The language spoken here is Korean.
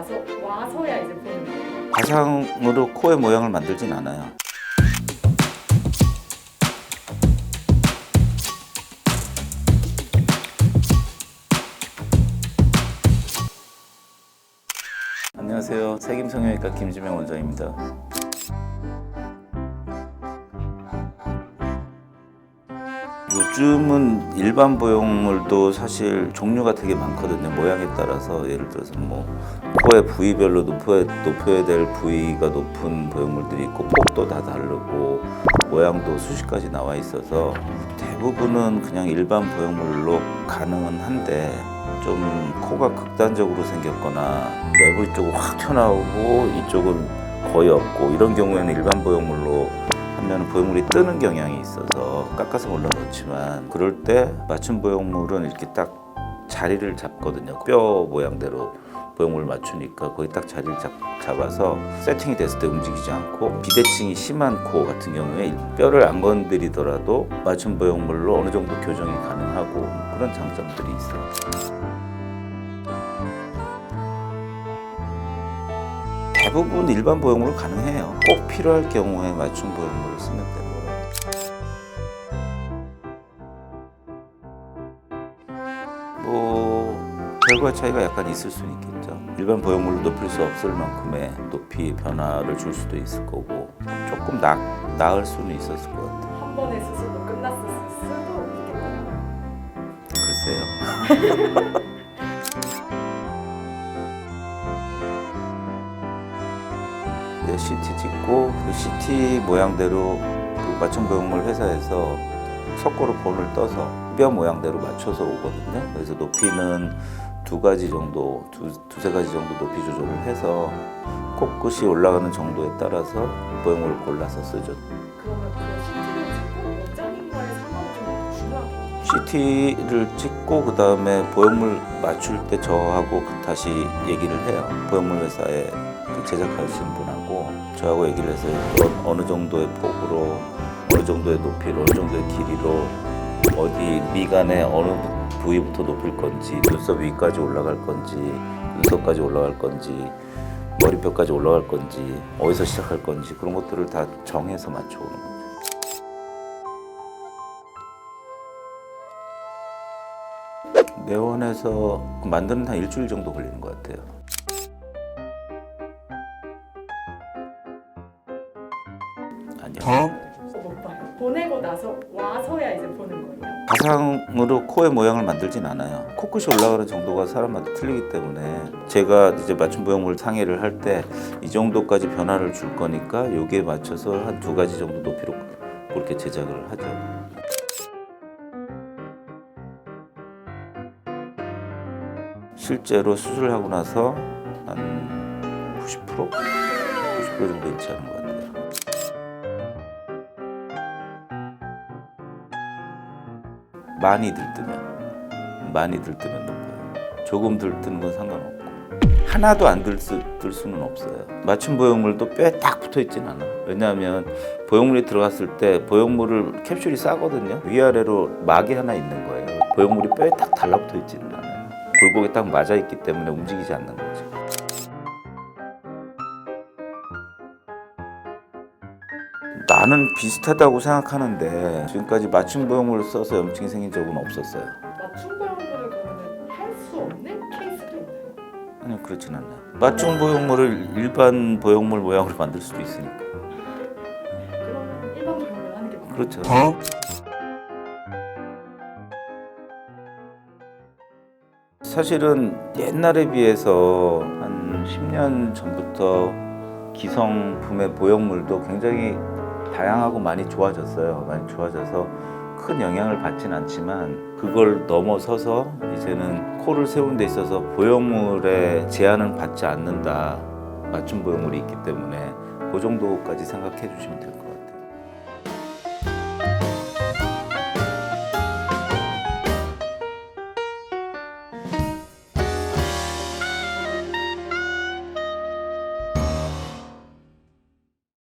와서야 이제 보는 거예요. 가상으로 코의 모양을 만들진 않아요. 안녕하세요. 색임성형외과 김지명 원장입니다. 요즘은 일반 보형물도 사실 종류가 되게 많거든요. 모양에 따라서 예를 들어서 뭐 코의 부위별로 높여야 될 부위가 높은 보형물들이 있고 폭도 다 다르고 모양도 수십 가지 나와 있어서 대부분은 그냥 일반 보형물로 가능은 한데 좀 코가 극단적으로 생겼거나 매부리 쪽은 확 튀어나오고 이쪽은 거의 없고 이런 경우에는 일반 보형물로 하면 보형물이 뜨는 경향이 있어서 깎아서 올려놓지만 그럴 때 맞춤 보형물은 이렇게 딱 자리를 잡거든요. 뼈 모양대로 보형물을 맞추니까 거기 딱 자리를 잡아서 세팅이 됐을 때 움직이지 않고 비대칭이 심한 코 같은 경우에 뼈를 안 건드리더라도 맞춤 보형물로 어느 정도 교정이 가능하고 그런 장점들이 있어요. 대부분 일반 보형물로 가능해요. 꼭 필요할 경우에 맞춤 보형물을 쓰면 되는 거예요. 뭐 결과 차이가 약간 있을 수는 있겠죠. 일반 보형물로 높일 수 없을 만큼의 높이 변화를 줄 수도 있을 거고 조금 나을 수는 있었을 것 같아요. 한 번의 수술로 끝났을 수도 있겠네요. 글쎄요. CT 찍고 그 CT 모양대로 그 맞춤 보형물 회사에서 석고로 본을 떠서 뼈 모양대로 맞춰서 오거든요. 그래서 높이는 두세 가지 정도 높이 조절을 해서 코끝이 올라가는 정도에 따라서 보형물을 골라서 쓰죠. 그러면 그 CT를 찍고 원장님과의 상담이 좀 중요하겠네요. CT를 찍고 그 다음에 보형물 맞출 때 저하고 다시 얘기를 해요. 보형물 회사에 그 제작하신 분하고 저하고 얘기를 해서 어느 정도의 폭으로, 어느 정도의 높이로, 어느 정도의 길이로 어디 미간의 어느 부위부터 높일 건지, 눈썹 위까지 올라갈 건지, 눈썹까지 올라갈 건지, 머리뼈까지 올라갈 건지, 어디서 시작할 건지 그런 것들을 다 정해서 맞춰오는 거죠. 내원에서 만드는 한 일주일 정도 걸리는 것 같아요. 아니요. 못 봐요. 보내고 나서 와서야 이제 보는 거예요. 가상으로 코의 모양을 만들진 않아요. 코끝이 올라가는 정도가 사람마다 틀리기 때문에 제가 이제 맞춤 보형물 상의를 할 때 이 정도까지 변화를 줄 거니까 여기에 맞춰서 한 2가지 정도 높이로 그렇게 제작을 하죠. 실제로 수술하고 나서 한 90% 정도 있지 않은 것 같아요. 많이 들뜨면 높아요. 조금 들뜨는 건 상관없고 하나도 안 들 수는 없어요. 맞춤 보형물도 뼈에 딱 붙어 있진 않아. 왜냐하면 보형물이 들어갔을 때 보형물을 캡슐이 싸거든요. 위아래로 막이 하나 있는 거예요. 보형물이 뼈에 딱 달라붙어 있지는 않아요. 굴곡에 딱 맞아 있기 때문에 움직이지 않는 거죠. 나는 비슷하다고 생각하는데 지금까지 맞춤 보형물을 써서 염증이 생긴 적은 없었어요. 맞춤 보형물을 그러면 할 수 없는 케이스도 있나요? 아니요, 그렇진 않아요. 맞춤 보형물을 일반 보형물 모양으로 만들 수도 있으니까. 그러면 일반 보형물 하는 게 맞나요? 그렇죠. 사실은 옛날에 비해서 한 10년 전부터 기성품의 보형물도 굉장히 다양하고 많이 좋아졌어요. 많이 좋아져서 큰 영향을 받진 않지만 그걸 넘어서서 이제는 코를 세우는 데 있어서 보형물의 제한은 받지 않는다. 맞춤 보형물이 있기 때문에 그 정도까지 생각해 주시면 될 것 같아요.